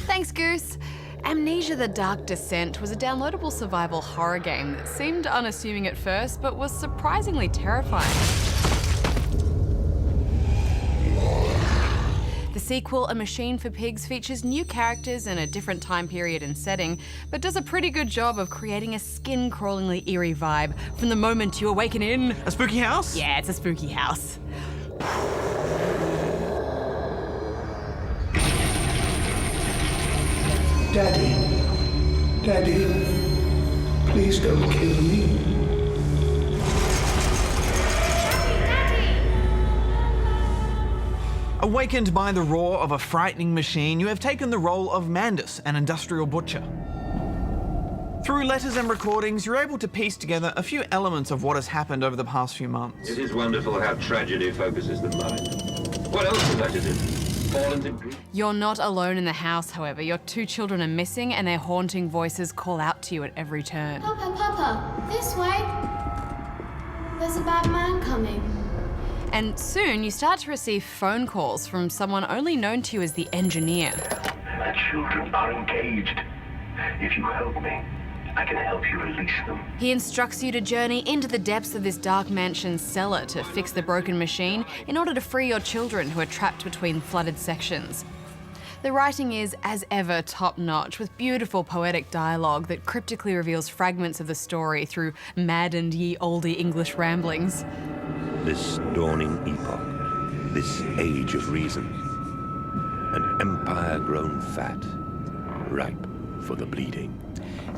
Thanks, Goose. Amnesia: The Dark Descent was a downloadable survival horror game that seemed unassuming at first, but was surprisingly terrifying. The sequel, A Machine for Pigs, features new characters in a different time period and setting, but does a pretty good job of creating a skin-crawlingly eerie vibe from the moment you awaken in... A spooky house? Yeah, it's a spooky house. Daddy, please don't kill me. Awakened by the roar of a frightening machine, you have taken the role of Mandus, an industrial butcher. Through letters and recordings, you're able to piece together a few elements of what has happened over the past few months. It is wonderful how tragedy focuses the mind. What else is that, is it? You're not alone in the house, however. Your two children are missing and their haunting voices call out to you at every turn. Papa, this way. There's a bad man coming. And soon you start to receive phone calls from someone only known to you as the engineer. My children are engaged. If you help me, I can help you release them. He instructs you to journey into the depths of this dark mansion's cellar to fix the broken machine in order to free your children who are trapped between flooded sections. The writing is, as ever, top-notch, with beautiful poetic dialogue that cryptically reveals fragments of the story through maddened ye olde English ramblings. This dawning epoch, this age of reason, an empire grown fat, ripe for the bleeding.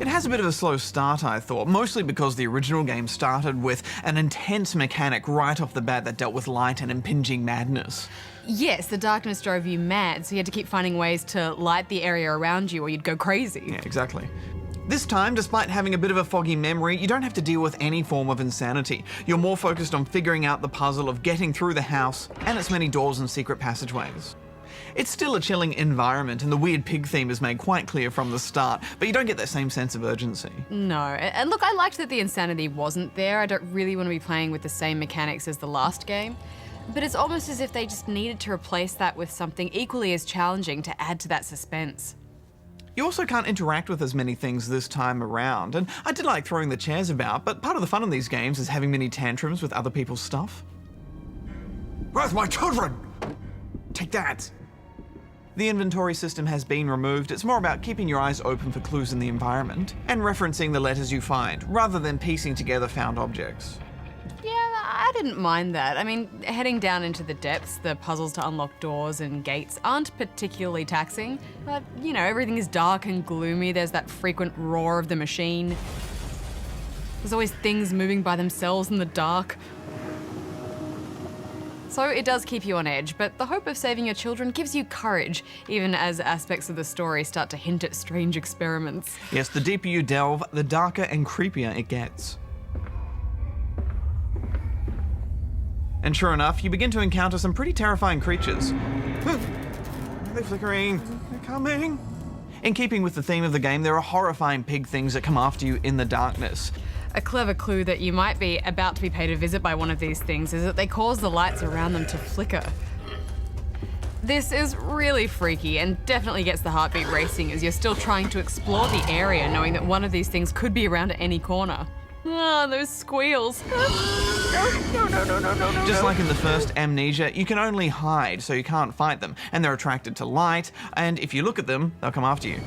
It has a bit of a slow start, I thought, mostly because the original game started with an intense mechanic right off the bat that dealt with light and impinging madness. Yes, the darkness drove you mad, so you had to keep finding ways to light the area around you or you'd go crazy. Yeah, exactly. This time, despite having a bit of a foggy memory, you don't have to deal with any form of insanity. You're more focused on figuring out the puzzle of getting through the house and its many doors and secret passageways. It's still a chilling environment, and the weird pig theme is made quite clear from the start, but you don't get that same sense of urgency. No, and look, I liked that the insanity wasn't there. I don't really want to be playing with the same mechanics as the last game, but it's almost as if they just needed to replace that with something equally as challenging to add to that suspense. You also can't interact with as many things this time around, and I did like throwing the chairs about, but part of the fun of these games is having mini tantrums with other people's stuff. Where's my children? Take that! The inventory system has been removed. It's more about keeping your eyes open for clues in the environment and referencing the letters you find, rather than piecing together found objects. Yeah, I didn't mind that. I mean, heading down into the depths, the puzzles to unlock doors and gates aren't particularly taxing, but, you know, everything is dark and gloomy. There's that frequent roar of the machine. There's always things moving by themselves in the dark. So it does keep you on edge, but the hope of saving your children gives you courage, even as aspects of the story start to hint at strange experiments. Yes, the deeper you delve, the darker and creepier it gets. And sure enough, you begin to encounter some pretty terrifying creatures. They're flickering, they're coming. In keeping with the theme of the game, there are horrifying pig things that come after you in the darkness. A clever clue that you might be about to be paid a visit by one of these things is that they cause the lights around them to flicker. This is really freaky and definitely gets the heartbeat racing as you're still trying to explore the area, knowing that one of these things could be around at any corner. Ah, those squeals. No. Just like in the first Amnesia, you can only hide, so you can't fight them, and they're attracted to light, and if you look at them, they'll come after you.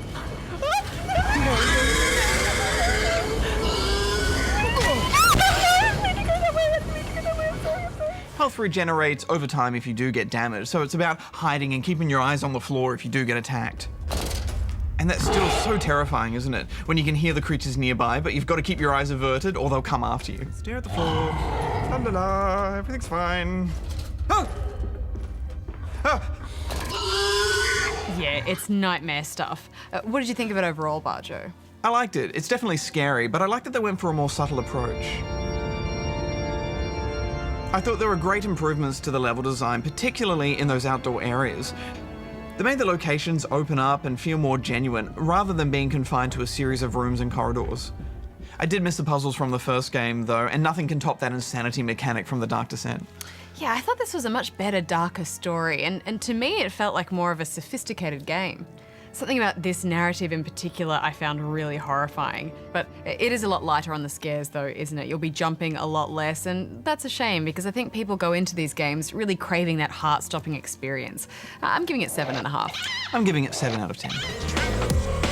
Health regenerates over time if you do get damaged, so it's about hiding and keeping your eyes on the floor if you do get attacked. And that's still so terrifying, isn't it? When you can hear the creatures nearby, but you've got to keep your eyes averted or they'll come after you. Stare at the floor. La la la, everything's fine. Ah! Ah! Yeah, it's nightmare stuff. What did you think of it overall, Barjo? I liked it. It's definitely scary, but I like that they went for a more subtle approach. I thought there were great improvements to the level design, particularly in those outdoor areas. They made the locations open up and feel more genuine, rather than being confined to a series of rooms and corridors. I did miss the puzzles from the first game, though, and nothing can top that insanity mechanic from The Dark Descent. Yeah, I thought this was a much better, darker story, and to me it felt like more of a sophisticated game. Something about this narrative in particular I found really horrifying. But it is a lot lighter on the scares though, isn't it? You'll be jumping a lot less, and that's a shame because I think people go into these games really craving that heart-stopping experience. I'm giving it 7.5. I'm giving it 7 out of 10.